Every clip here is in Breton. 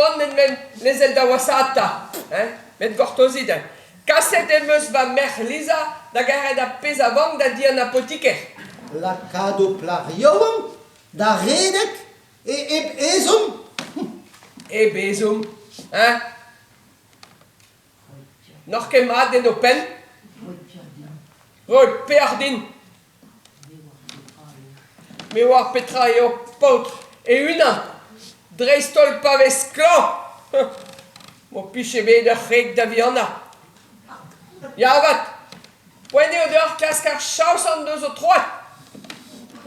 Bon, les elda wasata, hein, met gortozide. Kasset emeus va mer Lisa, da gare da pez avant da di an apotiker. La cadoplarium, da redek, et ezum. E bezum, hein? Nor ket mat en o pen? Roi perdin. Me war petra eo poutre. E unan, dreistol pavez klan. Mo piche bet ur c'hreg da viana. Ya avat, poene o dehors klask ar chaos an deus o troat.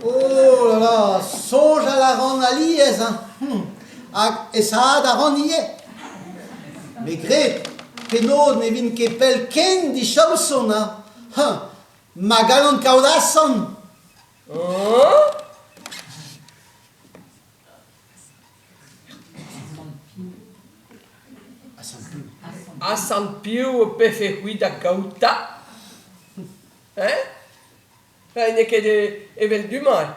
Oh là là, songe à la ran a liez, hein. Et ça a ran ie. Mais gré, penod ne vin ket pel ken di chaoson, hein. Ma galon kaodason. Hein? A sant piou o pefe hui da gauta. Hein? Fa ne ket evel duman.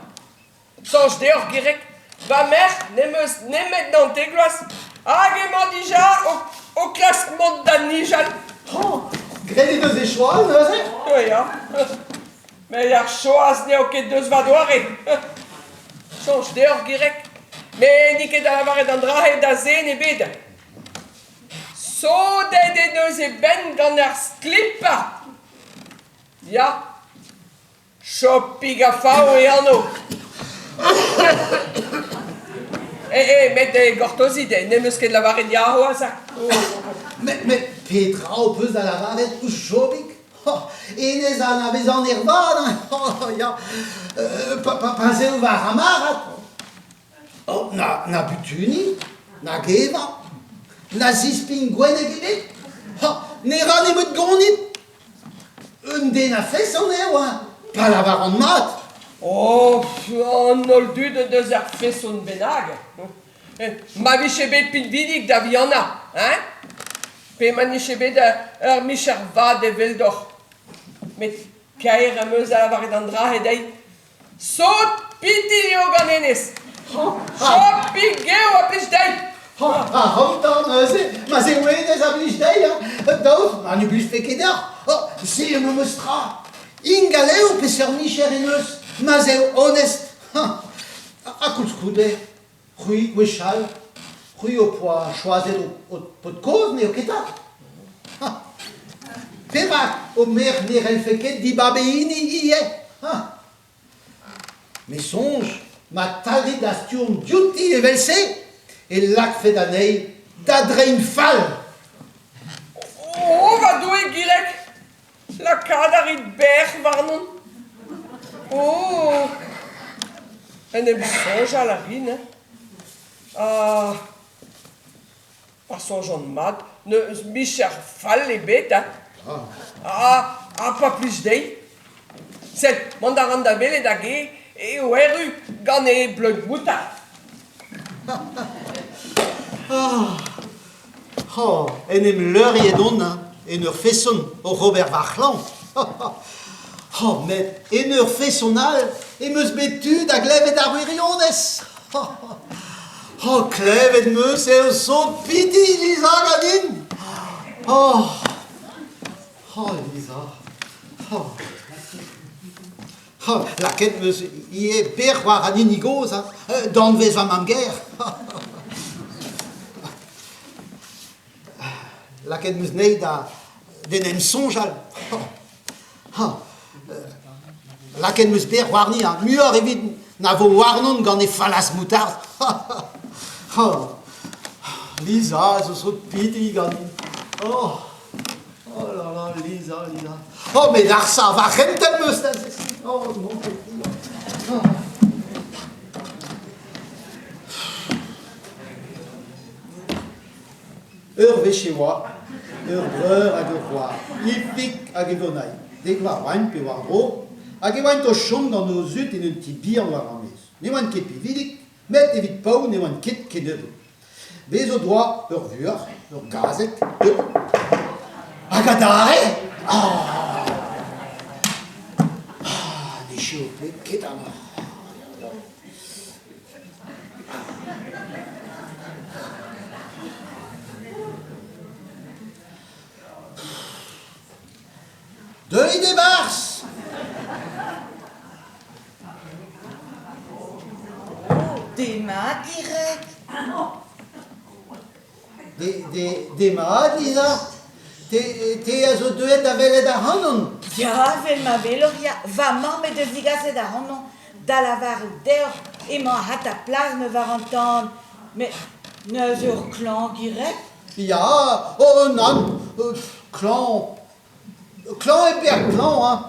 Sonj deoc'h girek, va mer nemet d'an tegloaz. Hag emañ dija o klask mont da nijal. Oh, gré di deus e choal, neuze? Ja. Me ar choaz ne o ket deus va doare. Sonj deoc'h girek. Me ni ket a lavaret an drahe da zen e bet. So de deus e ben gant ar sklippa. Ya. Chopig a fao e anno. Met e gortozide, ne meus ket lavaret diaho a sa. Mais Petra o peus da lavaret ou chobik? Enez an a vezan ervad, hein. Oh, ya. Pazeo va ramarat. Oh, na butuni, na geva, na zispin gweneg ebet. Ne ran emot gonit. Un den a fes an eo, hein. Pa lavar an mat. Oh, an ol dud deus ar feson benag. Ma viche bet pit vidig da viana, hein? Pe maniche bet ur michar vad e veldoc'h. Met kaer a meus a lavaret an dra e dei. Sot piti eo gant enez. Chopig eo a plij dei. Homtan, ma se oenez a blij dei, hein. Daout, ma nu blij feket eur. Se me mostra. Ingaleo pe seur micher en eus. Ma se honest. A koulskoude. Rui wechal. Rui o poa choazet o pot koz ne o ketat. Perak o mer nerel feket di babeini ie. Mais songe, ma talrit da sturm duty e velse, e lak fet anei da drein fall. Oh, va doe girek. La kadarit berch warnon. Oh. En em sonj a la rin, hein. Ah. Pas sonj an mat. Ne michar fall e bet, hein. Pas plus dei. Sel, mandaran da bele da ge, e o eru gant e bleud mouta. En em leuriet on, hein, en ur feson o Robert Varchlan. Met en ur fesonal, emeus betu da glevet ar wirionez. Klevet meus eo so piti Lisa gadin. Lisa. Laket meus ie per war an inigoz, dan vez va mam ger. Laket meus neid da den em sonjal. Laket meus per warni, muur evit na vo warnon gant e falas moutard. Lisa, zo so piti gadin. Oh là là, Lisa. Mais d'ar sa va rentel meus da zez. Mon petit. Ur veche oa, ur breur hag ur c'hoar, ifik hag e vonai. Dek war wain pe war dro, hag e wain to chom gant o zut en un ti bier war amez. Ne oan ket pividik, met evit pau ne oan ket edo. Bez o doa ur vuur, ur gazet, ur... Hag a dare! Ne cheo plet ket amor. ma direct. Des ma, Lisa? Te a zo deuet da velet a hanon? Ja, vel ma veloria, va mamm e deus digaset a rannon, da la var deur, emañ hat a plaz me var antan, mais neus ur klan direct. Ja, nan, klan e ber klan, hein.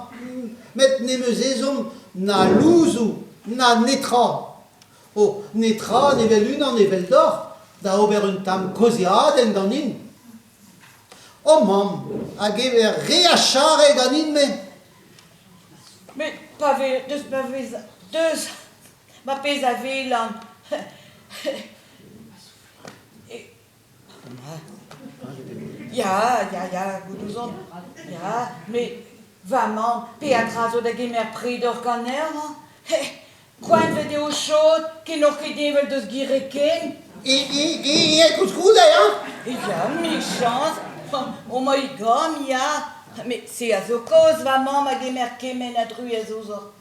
Met nemeus ezom na louzou, na netra. Netra, nevel unan, nevel d'or, da ober un tam koziaden ganin. Mam, hag ever re a chare ganin me. Mais pa ve, deus, ma pez a velan. Ja, goudouzon. Ja, mais va mamm, pe a trazo da gemer pridor ganer, Koan vede o chod, ken ur ket evel deus gire ken. Kout koude, hein? Ja, mi chans. O ma igam, ja. Mais se a zo koz va mamm a gemer kemen a dru a zo zor.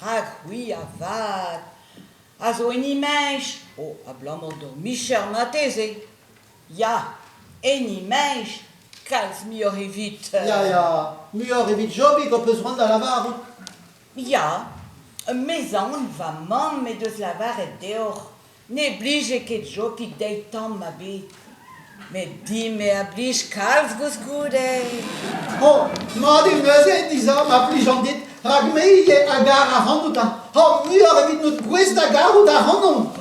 Rag hui a vat. A zo en imaj. A blamor do micher mateze. Ja, en imaj. Kalz mi ur evit. Ja, mi ur evit jobik o peus rand da lavar. Ja, mezan va mamm me deus lavar et deoc'h. Ne blije ket jopik deitam ma bet. Mais di me a blij kalz gouz goude. Ma de meuzet disa, ma plijan dit, rag meie a gar a randouta. Mi ur evit not gwez da garou da rannon.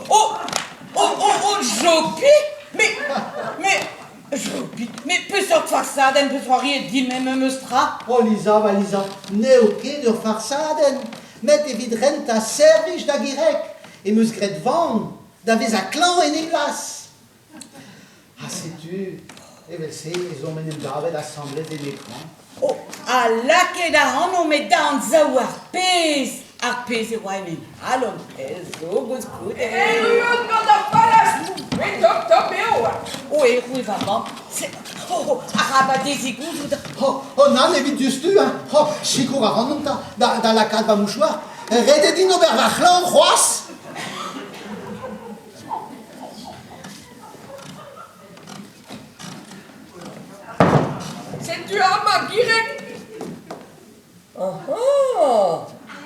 Jopik? Mais, jopik? Mais peus ur farsadenn peus c'hoari di me meus tra? Lisa, ne o ket ur farsadenn. Met evit rent a servij da girek. E meus gret van, da vez a klan en e glas. Setu, evel se, zo men em gavet assemblet en ekran. A lake da ranno met da an zaou ar pez. Ar pez e oa men alon pez, zo gouz goude. Uot gant ar palas, e top eo. E roue va mamm. A rabadezi gouz Nan evit justu, hein. Chikour a rannon da la kad va mouchoir. Redet din ober va c'hlan c'hoaz. C'est tu as ma girek.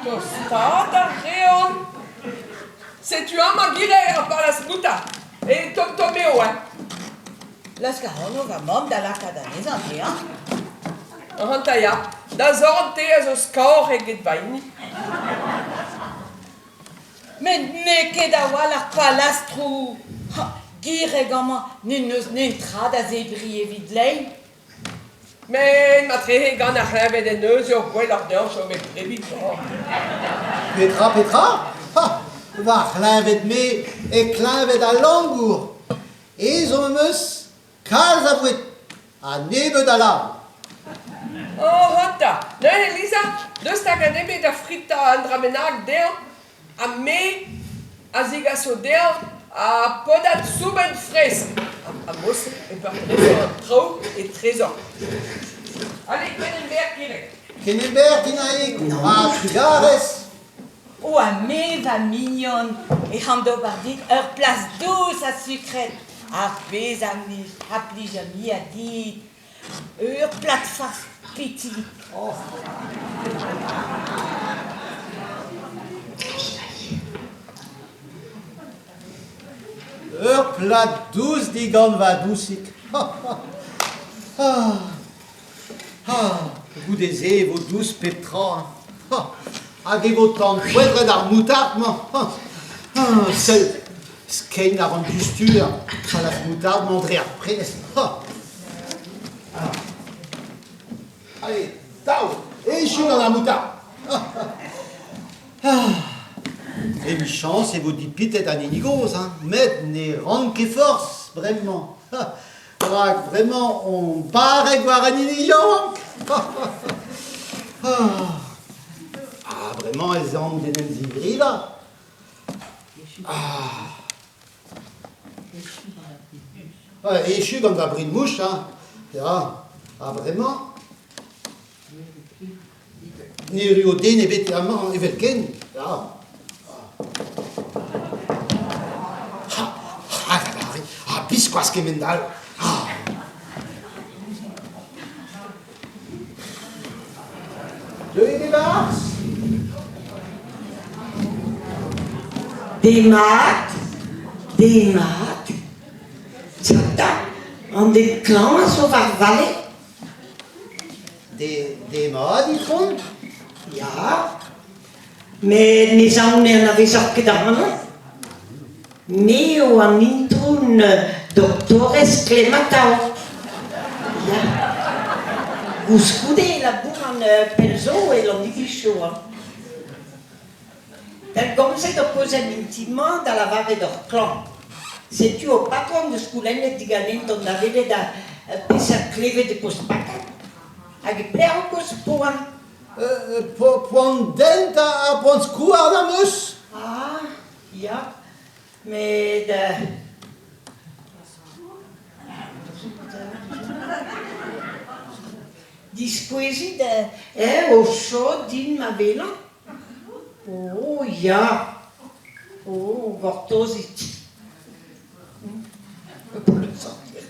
Tostada reon. C'est tu as ma girek par la sputa. Et top eo, hein. Las ka ranno va mamm da laka da nezan te, hein? Rantaia, da zorte a zo skor eget vaini. Mais ne ket a oal ar palastrou. Gire gamañ ne neus netra da zebri evit lein. Men ma trehe gant ar c'hevet en eus ur gwell ar deoch o met prebit. Petra? Va c'hlinvet me e c'hlinvet a langour. E zo meus kalz a bouet. A nebeut a lav. Ranta, ne Elisa, deus ta gant ebet a frita an dramenag deo, a me a zigaso deo a podat souben fresk. A mos e par trezor trao e trezor. Allez, ken en berk girek. Kenneber dinaik. Trugarez. A me va mignon. E c'hando bardit ur plas douz a sukret. Ar pez a plij a mi a dit. Ur plat farce petit. Ur plat douz digant va dousik. Goudez e vo douz Petra. Hag e vo tan pouedret ar moutard, man. Seul, skein ar an dustur, sa la moutard mandre ar prez. Allez, tao, e chou dans la moutard. E mi chans e vo dit pitet an enigoz, hein. Met ne ran ket force, vraiment. Vraiment, on barre war an eniyank. Vraiment, elles ont des zivri là. Et je suis comme l'abri de mouche, hein. Vraiment. Ni ruodé, ni vétéralement, et velken. squas que mendal. Ah. Je les débarrasse. Des maths, tjata, an den clan so var vale, Des modes, ils font. ja, mais mes annen a vezor ket ar an, meo an introun doctores Clematao. Ja, gouskoude labour an pelzo e l'an divicho, Del gomset o posem intimement da la vare d'or clan. Setu o patron de skoulennet diganen ton da vele da peser kleve de postpakat. Hag e pler o koz poan. Poan dent a poan skouar da meus. Ah, ja. Mais de... Diskwezit o chod din ma velan. Oh, ja. Oh, vortozit. Pour le sentir.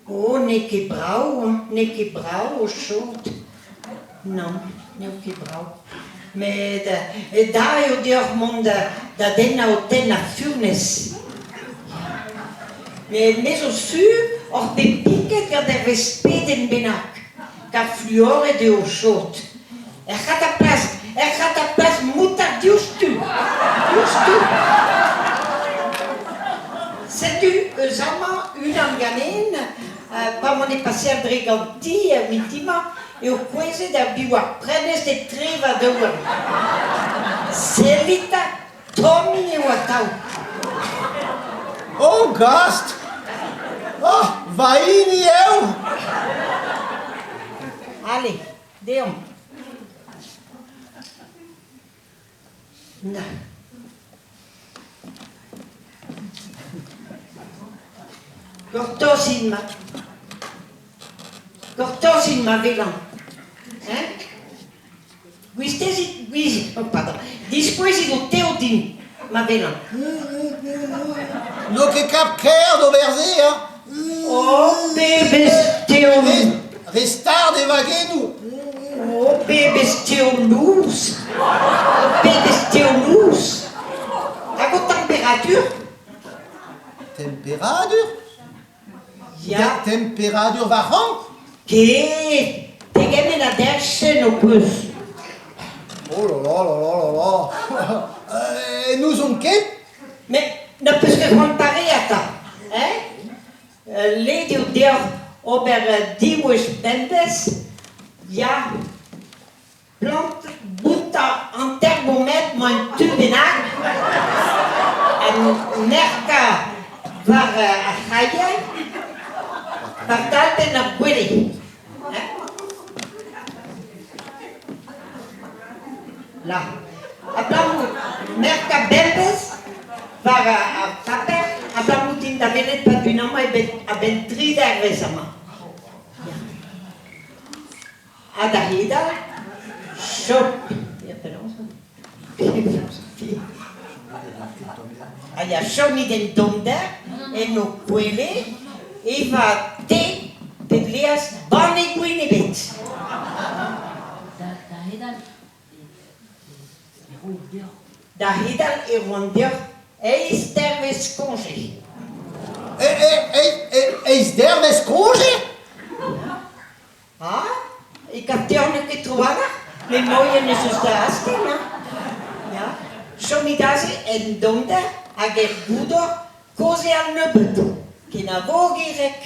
Oh, ne ket brau o chod. Non, ne ket brau. Mais da eo deoc'h mont da den a o ten a furnes. Mais o su, or pe piket gant er vez peden bennak. Ka fluoret eo o chod. Er gaat a plas moutar dioustu. Setu eus ama un an ganen, pa mon e passé ar dreganti e wintima, eo kwezet ar biwar prenez de treva d'our. Servita tomin eo a tau. Oh, gast. Oh, vaini eu. Allez, deom. Na. Gortozin ma velan. Hein? Oh, pardon. Diskwezit o teodin ma velan. No ket kap ker do berze, hein. Oh, bebes teolous. Restard e vagenou. Oh, bebes teolous. Hag o temperatur? Temperadur? Ja. Temperadur varant? Ket. Tegemen a derchen o peus. Oh là là là là là là. Nous on ket? Mais ne peus ket c'hoant pare ata. Hein? Led eo deoc'h ober diwech bembez, ya plant bouta an thermomètre moan tu bennak, en nerka var a chaia, par talpen ar gwele. Là. A plammout nerka bembez var a paper, a plammout da velet pa d'un ama a ben 3 d'arvez ama. A da hidal, chop. A ya chomit en domder, en o kwele, e va te pedleas ban e gwin e bet. Da hidal e rondir eis dervez konge. Eis dervez konge? Ah, e kapteorne ket troana, le moien eus eus da asken, ja. Chomidaze en domder hag er goudor koze al nebeut, ken a vo gerek.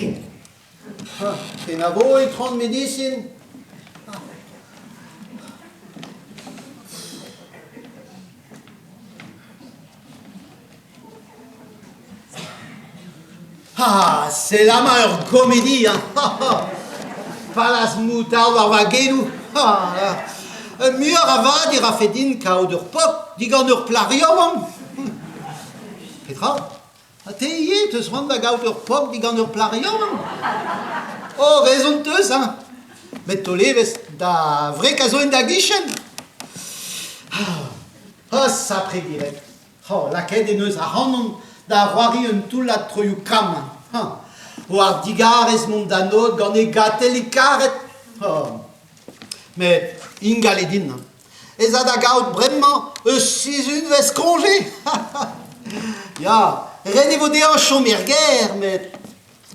Ken a vo e tron medicine? Ah, c'est la meilleure comédie, hein. Palas moutard war vagenou. Muur a vad ir a fedin kaout ur pop, digant ur plariom. Petra, a te ie teus rand da gaout ur pop digant ur plariom. Oh, rezonteus, hein. Met to levez da vre kazoen da gichen. Oh, sa predirek. Oh, laket en eus a rannon da roari un tout la troiu kam. O ar digarez mondanot gant e gatel e karet. Mais ingaledin. Ez a da gaout bremment eus sizun vez congé. Ya, ren e vo deo chomerger, met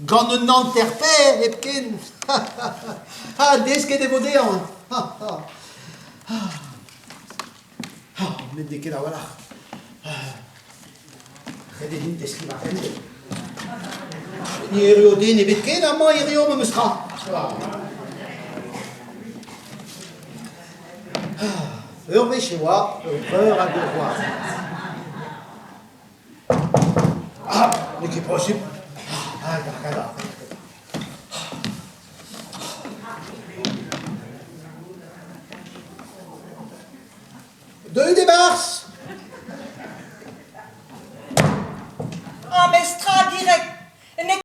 gant un anterper epken. Desket e vo deo. Met deket a walach. Red edin deski va rende. Ni erio den e bet ket amañ erio me meus tra. Ur vech e oa, ur a gur oa. Ne ket posib. Gada. Deuil de mars.